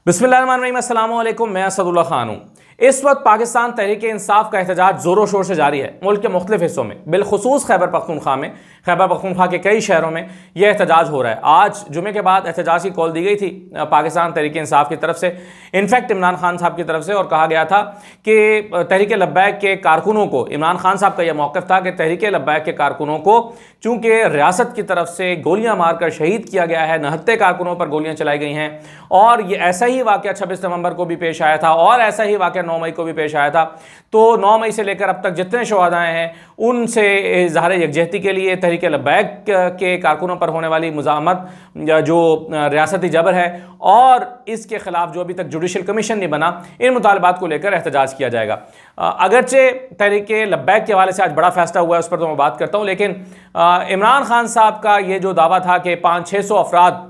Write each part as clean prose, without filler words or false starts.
बिस्मिल्लाहिर्रहमानिर्रहीम, अस्सलाम वालेकुम। मैं असदुल्ला खान हूँ। इस वक्त पाकिस्तान तहरीक इंसाफ का एहतजाज ज़ोरों शोर से जारी है। मुल्क के मुख्तलिफ हिस्सों में, बिलखुसूस खैबर पख्तूनख्वा में, खैबर पख्तूनख्वा के कई शहरों में यह एहतजाज हो रहा है। आज जुमे के बाद एहतजाज की कॉल दी गई थी पाकिस्तान तहरीक इंसाफ की तरफ से, इनफैक्ट इमरान खान साहब की तरफ से, और कहा गया था कि तहरीक लब्बैक के कारकुनों को, इमरान खान साहब का यह मौक़िफ़ था कि तहरीक लब्बैक के कारकुनों को चूँकि रियासत की तरफ से गोलियाँ मारकर शहीद किया गया है, 69 कारकुनों पर गोलियाँ चलाई गई हैं, और ये ऐसा ही वाक़या 26 नवंबर को भी पेश आया था और ऐसा ही वाक़या 9 मई को भी पेश आया था। तो 9 मई से लेकर अब तक जितने शुहदाए हैं उनसे इज़हार यकजहती के लिए तहरीक लब्बैक के कारकुनों पर होने वाली मुज़ाहमत, जो रियासती जबर है, और इसके ख़िलाफ़ जो अभी तक जुडिशल कमीशन नहीं बना, इन मुतालबात को लेकर एहतजाज किया जाएगा। अगरचे तहरीक लब्बैक के हवाले से आज बड़ा फैसला हुआ है, उस पर तो मैं बात करता हूँ, लेकिन इमरान खान साहब का ये जो दावा था कि 500-600 अफराद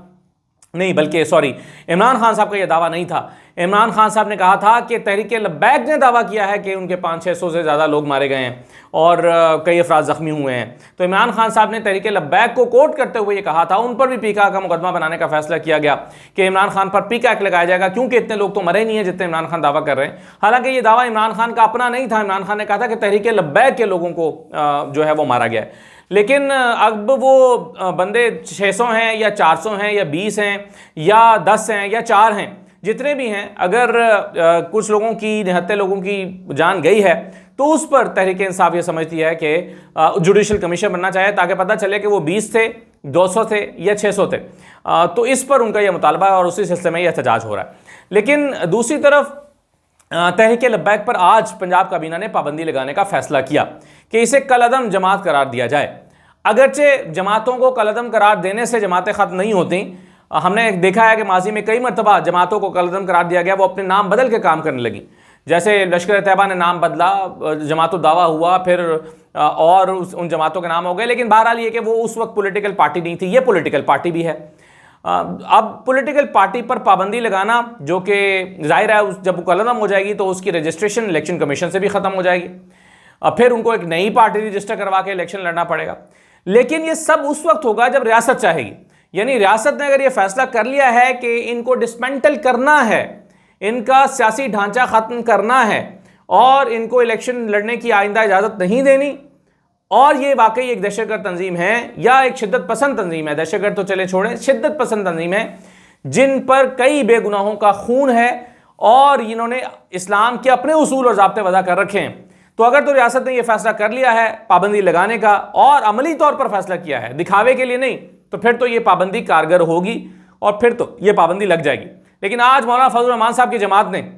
नहीं, बल्कि सॉरी, इमरान खान साहब का यह दावा नहीं था। इमरान खान साहब ने कहा था कि तहरीक लब्बैक ने दावा किया है कि उनके 500-600 से ज़्यादा लोग मारे गए हैं और कई अफराद ज़ख्मी हुए हैं। तो इमरान खान साहब ने तहरीक लब्बैक को कोट करते हुए ये कहा था, उन पर भी पीका का मुकदमा बनाने का फैसला किया गया कि इमरान खान पर पीका एक्ट लगाया जाएगा, क्योंकि इतने लोग तो मरे नहीं हैं जितने इमरान खान दावा कर रहे हैं। हालांकि ये दावा इमरान खान का अपना नहीं था। इमरान खान ने कहा था कि तहरीक लब्बैक के लोगों को जो है वो मारा गया है। लेकिन अब वो बंदे 600 हैं या 400 हैं या 20 हैं या 10 हैं या 4 हैं, जितने भी हैं, अगर कुछ लोगों की, 69 लोगों की जान गई है, तो उस पर तहरीक इंसाफ ये समझती है कि जुडिशल कमीशन बनना चाहिए, ताकि पता चले कि वो 20 थे, 200 थे या 600 थे। तो इस पर उनका यह मुतालबा है और उसी सिलसिले में यह एहतजाज हो रहा है। लेकिन दूसरी तरफ तहरीक लब्बैक पर आज पंजाब काबीना ने पाबंदी लगाने का फैसला किया कि इसे कलअदम जमात करार दिया जाए। अगरचे जमातों को कलअदम करार देने से जमातें ख़त्म नहीं होती। हमने देखा है कि माजी में कई मरतबा जमातों को कलअदम करार दिया गया, वो अपने नाम बदल के काम करने लगी। जैसे लश्कर तैयबा ने नाम बदला, जमातुल दावा हुआ, फिर और उन जमातों के नाम हो गए। लेकिन बहरहाल ये कि वो उस वक्त पॉलिटिकल पार्टी नहीं थी, ये पॉलिटिकल पार्टी भी है। अब पॉलिटिकल पार्टी पर पाबंदी लगाना, जो कि जाहिर है जब वो कलअदम हो जाएगी तो उसकी रजिस्ट्रेशन इलेक्शन कमीशन से भी ख़त्म हो जाएगी, फिर उनको एक नई पार्टी रजिस्टर करवा के इलेक्शन लड़ना पड़ेगा। लेकिन ये सब उस वक्त होगा जब रियासत चाहेगी। यानी रियासत ने अगर ये फैसला कर लिया है कि इनको डिसमेंटल करना है, इनका सियासी ढांचा ख़त्म करना है और इनको इलेक्शन लड़ने की आइंदा इजाज़त नहीं देनी, और ये वाकई एक दहशतगर्द तंजीम है या एक शिद्दत पसंद तंजीम है, दहशतगर्द तो चले छोड़ें, शिद्दत पसंद तंजीम है, जिन पर कई बेगुनाहों का खून है और इन्होंने इस्लाम के अपने उसूल और ज़ाब्ते वज़ा कर रखे हैं। तो अगर तो रियासत ने यह फैसला कर लिया है पाबंदी लगाने का, और अमली तौर पर फैसला किया है, दिखावे के लिए नहीं, तो फिर तो ये पाबंदी कारगर होगी और फिर तो ये पाबंदी लग जाएगी। लेकिन आज मौलाना फजल रहमान साहब की जमात ने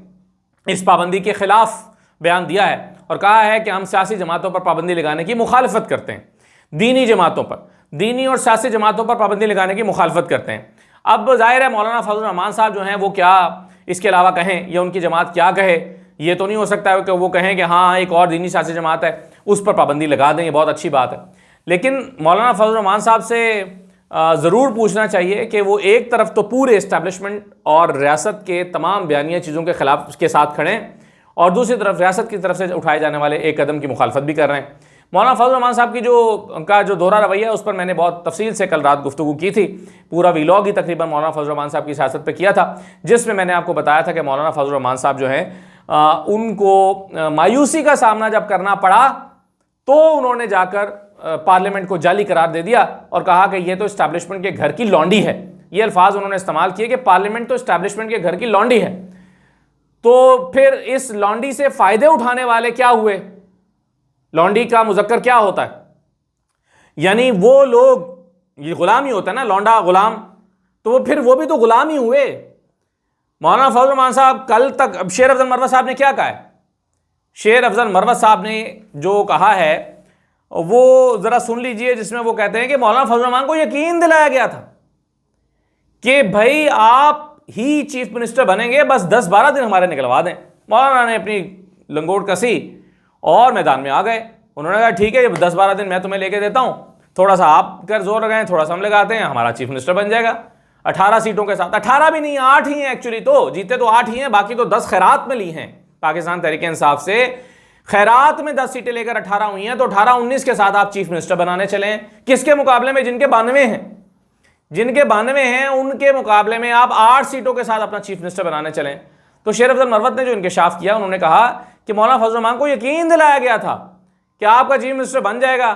इस पाबंदी के खिलाफ बयान दिया है और कहा है कि हम सियासी जमातों पर पाबंदी लगाने की मुखालफत करते हैं, दीनी जमातों पर, दीनी और सियासी जमातों पर पाबंदी लगाने की मुखालफत करते हैं। अब जाहिर है मौलाना फजल रहमान साहब जो हैं वो क्या इसके अलावा कहें या उनकी जमात क्या कहे, ये तो नहीं हो सकता है कि वो कहें कि हाँ एक और दीनी सियासी जमात है उस पर पाबंदी लगा दें, ये बहुत अच्छी बात है। लेकिन मौलाना फजल रहमान साहब से ज़रूर पूछना चाहिए कि वो एक तरफ तो पूरे इस्टेब्लिशमेंट और रियासत के तमाम बयानिया चीज़ों के खिलाफ के साथ खड़े हैं, और दूसरी तरफ रियासत की तरफ से उठाए जाने वाले एक कदम की मुखालफत भी कर रहे हैं। मौलाना फजल रहमान साहब की जो दोहरा रवैया है उस पर मैंने बहुत तफसील से कल रात गुफ्तगू की थी। पूरा वीलॉग ही तकरीबन मौलाना फजल रहमान साहब की सियासत पर किया था, जिसमें मैंने आपको बताया था कि मौलाना फजल रहमान साहब जो हैं उनको मायूसी का सामना जब करना पड़ा तो उन्होंने जाकर पार्लियामेंट को जाली करार दे दिया और कहा कि ये तो इस्टेब्लिशमेंट के घर की लौंडी है। ये अल्फाज उन्होंने इस्तेमाल किए कि पार्लियामेंट तो इस्टेब्लिशमेंट के घर की लौंडी है। तो फिर इस लौंडी से फ़ायदे उठाने वाले क्या हुए? लौंडी का मुज़क्कर क्या होता है? यानी वो लोग, ये गुलाम ही होता है ना, लौंडा गुलाम, तो वो फिर वो भी तो गुलाम ही हुए। मौलाना फजल रहमान साहब कल तक, अब शेर अफजल मरवत साहब ने क्या कहा है? शेर अफजल मरवत साहब ने जो कहा है वो ज़रा सुन लीजिए, जिसमें वो कहते हैं कि मौलाना फजल रहमान को यकीन दिलाया गया था कि भाई आप ही चीफ मिनिस्टर बनेंगे, बस 10-12 दिन हमारे निकलवा दें। मौलाना ने अपनी लंगोट कसी और मैदान में आ गए। उन्होंने कहा ठीक है 10-12 दिन मैं तुम्हें लेके देता हूँ, थोड़ा सा आप कर जोर लगाएं, थोड़ा सा हम लगाते हैं, हमारा चीफ मिनिस्टर बन जाएगा 18 सीटों के साथ। 18 भी नहीं, 8 ही हैं एक्चुअली, तो जीते तो 8 ही हैं, बाकी तो 10 खैरात में ली हैं पाकिस्तान तहरीक इंसाफ से। खैरात में 10 सीटें लेकर 18 हुई हैं, तो 18-19 के साथ आप चीफ मिनिस्टर बनाने चले हैं, किसके मुकाबले में? जिनके 92 हैं। जिनके 92 हैं उनके मुकाबले में आप 8 सीटों के साथ अपना चीफ मिनिस्टर बनाने चलें। तो शेर अफजल मरवत ने जो इंकशाफ किया, उन्होंने कहा कि मौलाना फजल रहमान को यकीन दिलाया गया था कि आपका चीफ मिनिस्टर बन जाएगा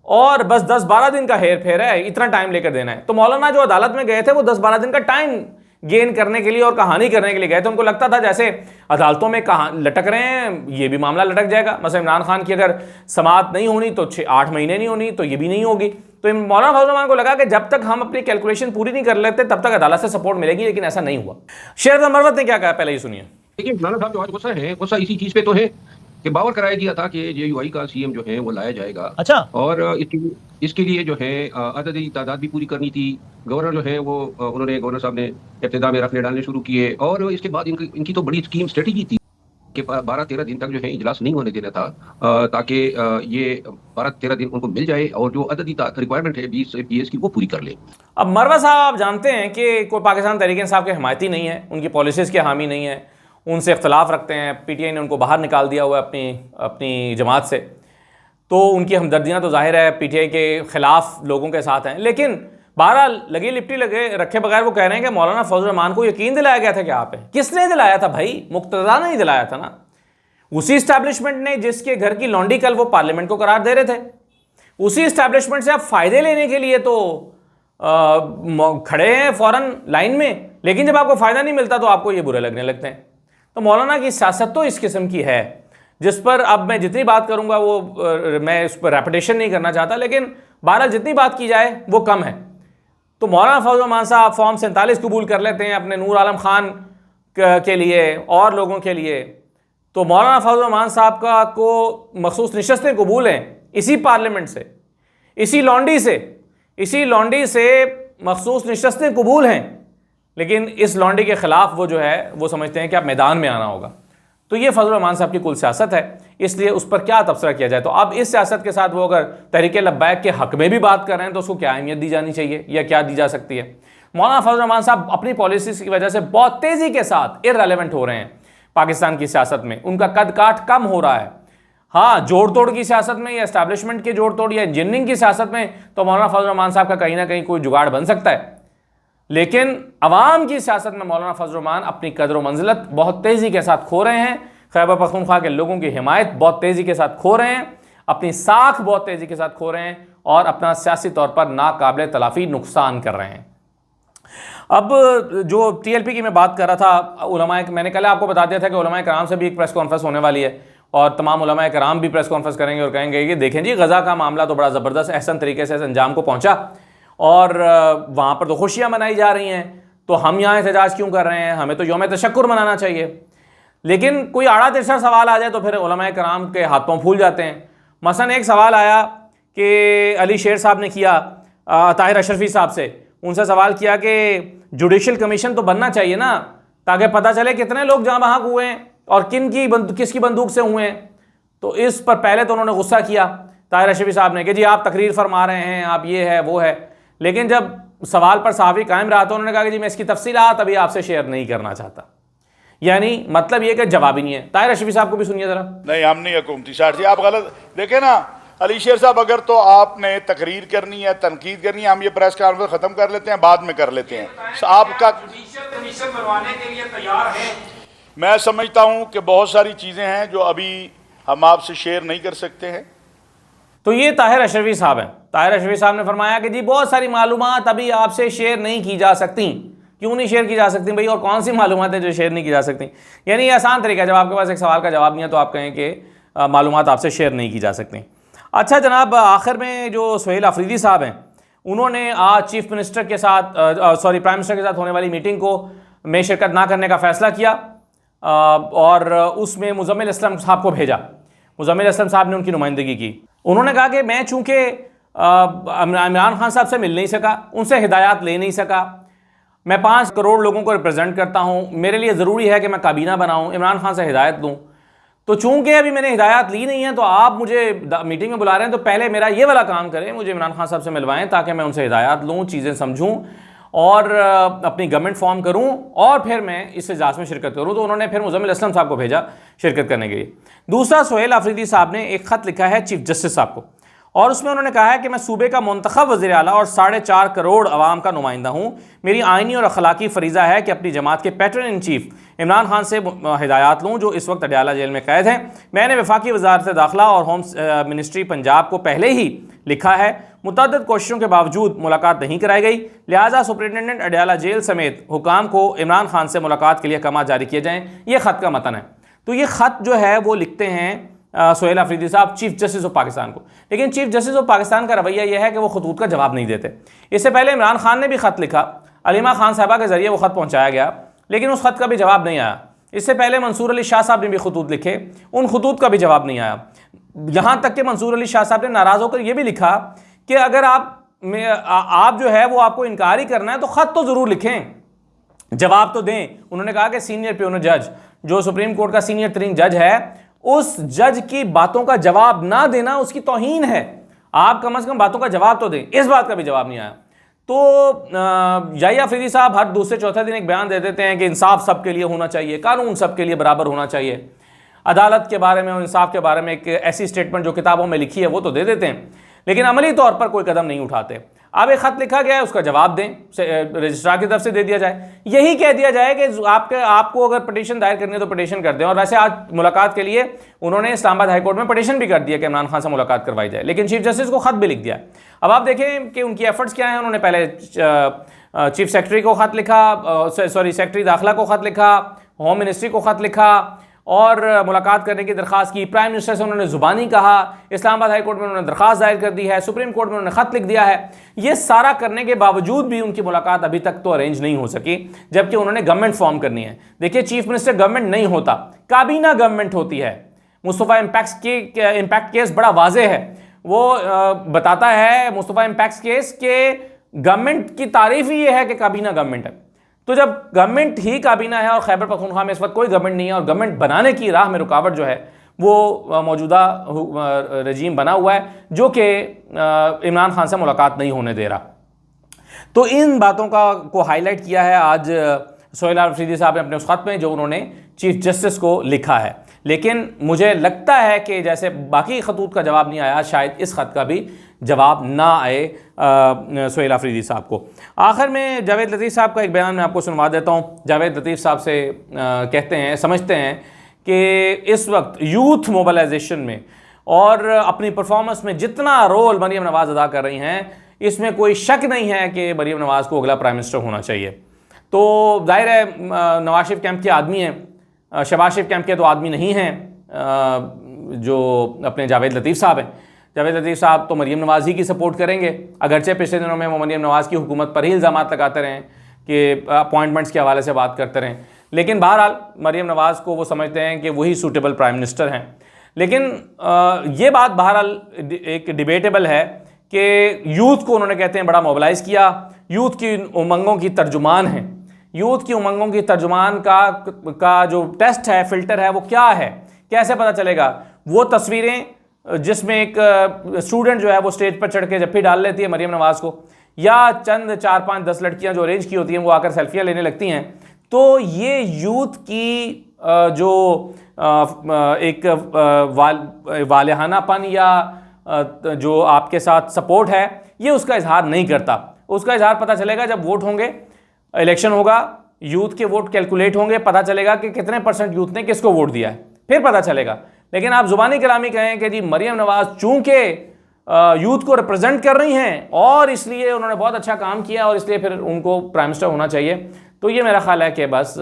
और बस 10-12 दिन का हेर फेर है, इतना टाइम लेकर देना है। तो मौलाना जो अदालत में गए थे वो 10-12 दिन का टाइम गेन करने के लिए और कहानी करने के लिए गए थे। उनको लगता था जैसे अदालतों में लटक रहे हैं, ये भी मामला लटक जाएगा। मतलब इमरान खान की अगर समाअत नहीं होनी तो 6-8 महीने नहीं होनी, तो ये भी नहीं होगी। तो मौलाना फजल रहमान को लगा कि जब तक हम अपनी कैलकुलेशन पूरी नहीं कर लेते तब तक अदालत से सपोर्ट मिलेगी, लेकिन ऐसा नहीं हुआ। शेर अफजल मरवत ने क्या कहा, पहले ही सुनिए। देखिए मौलाना साहब जो आज गुस्सा है, गुस्सा इसी चीज पे तो है कि बावर कराया गया था कि JUI का CM जो है वो लाया जाएगा। अच्छा। और इसके लिए जो है अददी तादाद भी पूरी करनी थी। गवर्नर जो है वो उन्होंने, गवर्नर साहब ने इब्तिदा में रफले डालने शुरू किए और इसके बाद इनकी तो बड़ी स्कीम स्ट्रेटेजी थी कि 12-13 दिन तक जो है इजलास नहीं होने देना था, ताकि ये 12-13 दिन उनको मिल जाए और जो अददी रिक्वायरमेंट है 20 PS की वो पूरी कर ले। अब मरवा साहब आप जानते हैं कि कोई पाकिस्तान तहरीक इंसाफ के हमायती नहीं है, उनकी पॉलिसीज़ के हामी नहीं है, उनसे इख्तलाफ रखते हैं। PTI ने उनको बाहर निकाल दिया हुआ है अपनी जमात से, तो उनकी हमदर्दियाँ तो जाहिर है PTI के ख़िलाफ़ लोगों के साथ हैं। लेकिन बहरहाल लगी लिपटी लगे रखे बगैर वो कह रहे हैं कि मौलाना फजल रहमान को यकीन दिलाया गया था कि आप हैं। किसने दिलाया था भाई? मुक्तदा ने ही दिलाया था ना, उसी इस्टेब्लिशमेंट ने जिसके घर की लौंडी कल वो पार्लियामेंट को करार दे रहे थे। उसी इस्टेब्लिशमेंट से आप फ़ायदे लेने के लिए तो खड़े हैं फ़ौरन लाइन में, लेकिन जब आपको फ़ायदा नहीं मिलता तो आपको ये बुरे लगने लगते हैं। तो मौलाना की सियासत तो इस किस्म की है, जिस पर अब मैं जितनी बात करूँगा वो मैं उस पर रेपिटेशन नहीं करना चाहता, लेकिन बहरहाल जितनी बात की जाए वो कम है। तो मौलाना फजल रहमान साहब फॉर्म 47 कबूल कर लेते हैं अपने नूर आलम खान के लिए और लोगों के लिए। तो मौलाना फजल रहमान साहब का को मखसूस नशस्तें कबूल हैं इसी पार्लियामेंट से, इसी लॉन्डी से मखसूस नशस्तें कबूल हैं, लेकिन इस लॉन्डी के ख़िलाफ़ वो जो है वो समझते हैं कि अब मैदान में आना होगा। तो ये फजल रहमान साहब की कुल सियासत है, इसलिए उस पर क्या तबसरा किया जाए। तो अब इस सियासत के साथ वो अगर तहरीक लब्बैक के हक़ में भी बात कर रहे हैं तो उसको क्या अहमियत दी जानी चाहिए या क्या दी जा सकती है। मौलाना फजल रहमान साहब अपनी पॉलिसीज़ की वजह से बहुत तेज़ी के साथ इर्रेलेवेंट हो रहे हैं पाकिस्तान की सियासत में, उनका कद काठ कम हो रहा है। हाँ, जोड़ तोड़ की सियासत में या इस्टेब्लिशमेंट के जोड़ तोड़ या इंजीनियरिंग की सियासत में तो मौलाना फजल रहमान साहब का कहीं ना कहीं कोई जुगाड़ बन सकता है, लेकिन अवाम की सियासत में मौलाना फजल रहमान अपनी कदर व मंजिलत बहुत तेज़ी के साथ खो रहे हैं। खैबर पख्तूनख्वा के लोगों की हिमायत बहुत तेज़ी के साथ खो रहे हैं, अपनी साख बहुत तेज़ी के साथ खो रहे हैं और अपना सियासी तौर पर नाकाबिल तलाफ़ी नुकसान कर रहे हैं। अब जो TLP की मैं बात कर रहा था, उलमाए, मैंने कल आपको बता दिया था कि उलमाए कराम से भी एक प्रेस कॉन्फ्रेंस होने वाली है और तमाम उलमाए कराम भी प्रेस कॉन्फ्रेंस करेंगे और कहेंगे कि देखें जी, गज़ा का मामला तो बड़ा ज़बरदस्त अहसन तरीके से अंजाम को पहुँचा और वहाँ पर तो खुशियाँ मनाई जा रही हैं, तो हम यहाँ एहतजाज क्यों कर रहे हैं? हमें तो यौम तशक्कुर मनाना चाहिए। लेकिन कोई आड़ा तिरछा सवाल आ जाए तो फिर उलमाए कराम के हाथ पांव फूल जाते हैं। मसलन एक सवाल आया कि अली शेर साहब ने किया ताहिर अशरफी साहब से, उनसे सवाल किया कि जुडिशल कमीशन तो बनना चाहिए ना, ताकि पता चले कितने लोग जहाँ बहक हुए हैं और किसकी बंदूक से हुए हैं। तो इस पर पहले तो उन्होंने गुस्सा किया ताहिर अशरफी साहब ने कि जी आप तकरीर फरमा रहे हैं, आप ये है वो है। लेकिन जब सवाल पर सहाफ़ी कायम रहा तो उन्होंने कहा कि जी मैं इसकी तफसीलात अभी आपसे शेयर नहीं करना चाहता। यानी मतलब ये कि जवाब ही नहीं है। ताहिर अशरफी साहब को भी सुनिए ज़रा। नहीं, हम नहीं हुकूमती साथी, आप गलत देखें ना। अली शेर साहब, अगर तो आपने तकरीर करनी है, तनकीद करनी है, हम ये प्रेस कॉन्फ्रेंस खत्म कर लेते हैं, बाद में कर लेते हैं। आपका कमीशन बनवाने के लिए तैयार है। मैं समझता हूं कि बहुत सारी चीजें हैं जो अभी हम आपसे शेयर नहीं कर सकते हैं। तो ये ताहिर अशरफी साहब हैं। ताहिर अशरफी साहब ने फरमाया कि जी बहुत सारी मालूमात अभी आपसे शेयर नहीं की जा सकती। क्यों नहीं शेयर की जा सकती भाई, और कौन सी मालूमात है जो शेयर नहीं की जा सकती? यानी ये आसान तरीका है, जब आपके पास एक सवाल का जवाब नहीं है तो आप कहें कि मालूमात आपसे शेयर नहीं की जा सकती। अच्छा जनाब, आखिर में जो सुहेल अफरीदी साहब हैं, उन्होंने आज चीफ मिनिस्टर के साथ प्राइम मिनिस्टर के साथ होने वाली मीटिंग को में शिरकत ना करने का फ़ैसला किया और उसमें मुज़म्मिल असलम साहब को भेजा। मुज़म्मिल असलम साहब ने उनकी नुमाइंदगी की। उन्होंने कहा कि मैं चूँकि इमरान खान साहब से मिल नहीं सका, उनसे हिदायत ले नहीं सका, मैं 5 करोड़ लोगों को रिप्रेजेंट करता हूँ, मेरे लिए ज़रूरी है कि मैं काबीना बनाऊँ, इमरान खान से हिदायत दूँ। तो चूँकि अभी मैंने हिदायत ली नहीं है तो आप मुझे मीटिंग में बुला रहे हैं, तो पहले मेरा ये वाला काम करें, मुझे इमरान खान साहब से मिलवाएं ताकि मैं उनसे हिदायत लूँ, चीज़ें समझूँ और अपनी गवर्नमेंट फॉर्म करूँ और फिर मैं इस इजलास में शिरकत करूँ। तो उन्होंने फिर मुज़म्मिल असलम साहब को भेजा शिरकत करने के लिए। दूसरा, सुहेल अफरीदी साहब ने एक ख़त लिखा है चीफ जस्टिस साहब को और उसमें उन्होंने कहा है कि मैं सूबे का मुंतखब वज़ीर आला और 4.5 करोड़ अवाम का नुमाइंदा हूँ। मेरी आइनी और अखलाकी फरीज़ा है कि अपनी जमात के pattern in chief Imran Khan से हिदायत लूँ, जो इस वक्त अडयाला जेल में कैद हैं। मैंने वफाकी वज़ारत दाखिला और होम मिनिस्ट्री पंजाब को पहले ही लिखा है, मुतअद्दिद कोशिशों के बावजूद मुलाकात नहीं कराई गई, लिहाजा सुपरिटेंडेंट अडयाला जेल समेत हुकाम को इमरान खान से मुलाकात के लिए अहकाम जारी किए जाएँ। ये ख़त का मतन है। तो ये ख़त जो है वो लिखते हैं सोहेल अफरीदी साहब चीफ जस्टिस ऑफ पाकिस्तान को। लेकिन चीफ जस्टिस ऑफ पाकिस्तान का रवैया यह है कि वो खतूत का जवाब नहीं देते। इससे पहले इमरान खान ने भी ख़त लिखा, अलीमा खान साहबा के ज़रिए वो ख़त पहुँचाया गया, लेकिन उस ख़त का भी जवाब नहीं आया। इससे पहले मंसूर अली शाह साहब ने भी खतूत लिखे, उन खतूत का भी जवाब नहीं आया। यहाँ तक कि मंसूर अली शाह साहब ने नाराज़ होकर यह भी लिखा कि अगर आप जो है वो आपको इनकार ही करना है तो ख़त तो ज़रूर लिखें, जवाब तो दें। उन्होंने कहा कि सीनियर प्यूनर जज, जो सुप्रीम कोर्ट का सीनियर तरीन जज है, उस जज की बातों का जवाब ना देना उसकी तौहीन है। आप कम से कम बातों का जवाब तो दें। इस बात का भी जवाब नहीं आया। तो याहिया अफरीदी साहब हर दूसरे चौथे दिन एक बयान दे देते हैं कि इंसाफ सबके लिए होना चाहिए, कानून सबके लिए बराबर होना चाहिए, अदालत के बारे में और इंसाफ के बारे में एक ऐसी स्टेटमेंट जो किताबों में लिखी है वो तो दे देते हैं, लेकिन अमली तौर पर कोई कदम नहीं उठाते। अब एक ख़त लिखा गया है, उसका जवाब दें, रजिस्ट्रार की तरफ से दे दिया जाए। यही कह दिया जाए कि आपको अगर पटिशन दायर करनी है तो पटिशन कर दें। और वैसे आज मुलाकात के लिए उन्होंने इस्लामाबाद हाई कोर्ट में पटिशन भी कर दिया कि इमरान खान से मुलाकात करवाई जाए, लेकिन चीफ जस्टिस को ख़त भी लिख दिया। अब आप देखें कि उनकी एफर्ट्स क्या हैं। उन्होंने पहले चीफ सेक्रेटरी को ख़त लिखा, सेक्रेटरी दाखिला को ख़त लिखा, होम मिनिस्ट्री को ख़त लिखा और मुलाकात करने की दरख्वास्त की। प्राइम मिनिस्टर से उन्होंने ज़ुबानी कहा, इस्लामाबाद हाई कोर्ट में उन्होंने दरख्वास्त दायर कर दी है, सुप्रीम कोर्ट में उन्होंने ख़त लिख दिया है। ये सारा करने के बावजूद भी उनकी मुलाकात अभी तक तो अरेंज नहीं हो सकी, जबकि उन्होंने गवर्नमेंट फॉर्म करनी है। देखिए, चीफ मिनिस्टर गवर्नमेंट नहीं होता, काबीना गवर्नमेंट होती है। मुस्तफ़ा इम्पैक्ट केस बड़ा वाज़ेह है, वो बताता है मुस्तफ़ा इम्पैक्ट केस के गवर्नमेंट की तारीफ़ ही ये है कि काबीना गवर्नमेंट है। तो जब गवर्नमेंट ही काबीना है और खैबर पख्तूनख्वा में इस वक्त कोई गवर्नमेंट नहीं है और गवर्नमेंट बनाने की राह में रुकावट जो है वो मौजूदा रजीम बना हुआ है, जो कि इमरान खान से मुलाकात नहीं होने दे रहा। तो इन बातों को हाईलाइट किया है आज सोहेल अफरीदी साहब ने अपने उस ख़त में, जो उन्होंने चीफ जस्टिस को लिखा है। लेकिन मुझे लगता है कि जैसे बाकी खतूत का जवाब नहीं आया, शायद इस ख़त का भी जवाब ना आए सोहेल अफरीदी साहब को। आखिर में जावेद लतीफ़ साहब का एक बयान मैं आपको सुनवा देता हूँ। जावेद लतीफ़ साहब से कहते हैं, समझते हैं कि इस वक्त यूथ मोबिलाइजेशन में और अपनी परफॉर्मेंस में जितना रोल मरीम नवाज़ अदा कर रही हैं, इसमें कोई शक नहीं है कि मरीम नवाज़ को अगला प्राइम मिनिस्टर होना चाहिए। तो जाहिर है नवाज शरीफ कैंप के आदमी हैं, शहबाज शरीफ कैंप के तो आदमी नहीं हैं जो अपने जावेद लतीफ़ साहब हैं। जावेद लतीफ़ साहब तो मरीम नवाज़ ही की सपोर्ट करेंगे, अगरचे पिछले दिनों में वो मरीम नवाज़ की हुकूमत पर ही इल्ज़ामात लगाते रहें कि अपॉइंटमेंट्स के हवाले से बात करते रहें। लेकिन बहरहाल मरीम नवाज़ को वो समझते हैं कि वही सूटेबल प्राइम मिनिस्टर हैं। लेकिन ये बात बहरहाल एक डिबेटेबल है कि यूथ को उन्होंने कहते हैं बड़ा मोबिलाइज़ किया, यूथ की उमंगों की तर्जुमान हैं। यूथ की उमंगों की तर्जुमान का जो टेस्ट है, फ़िल्टर है, वो क्या है, कैसे पता चलेगा? वो तस्वीरें जिसमें एक स्टूडेंट जो है वो स्टेज पर चढ़ के जफ्फी डाल लेती है मरीम नवाज़ को, या चंद 4, 5, 10 लड़कियां जो अरेंज की होती हैं वो आकर सेल्फियां लेने लगती हैं, तो ये यूथ की जो एक वालिहानापन या जो आपके साथ सपोर्ट है, ये उसका इजहार नहीं करता। उसका इजहार पता चलेगा जब वोट होंगे, इलेक्शन होगा, यूथ के वोट कैलकुलेट होंगे, पता चलेगा कि कितने % यूथ ने किसको वोट दिया है, फिर पता चलेगा। लेकिन आप ज़ुबानी कलामी कहें कि जी मरीम नवाज़ चूँकि यूथ को रिप्रेजेंट कर रही हैं और इसलिए उन्होंने बहुत अच्छा काम किया और इसलिए फिर उनको प्राइम मिनिस्टर होना चाहिए, तो ये मेरा ख्याल है कि बस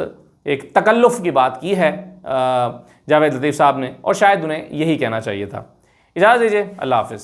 एक तकल्लुफ़ की बात की है जावेद लतीफ़ साहब ने, और शायद उन्हें यही कहना चाहिए था। इजाज़त दीजिए, अल्लाह हाफ़िज़।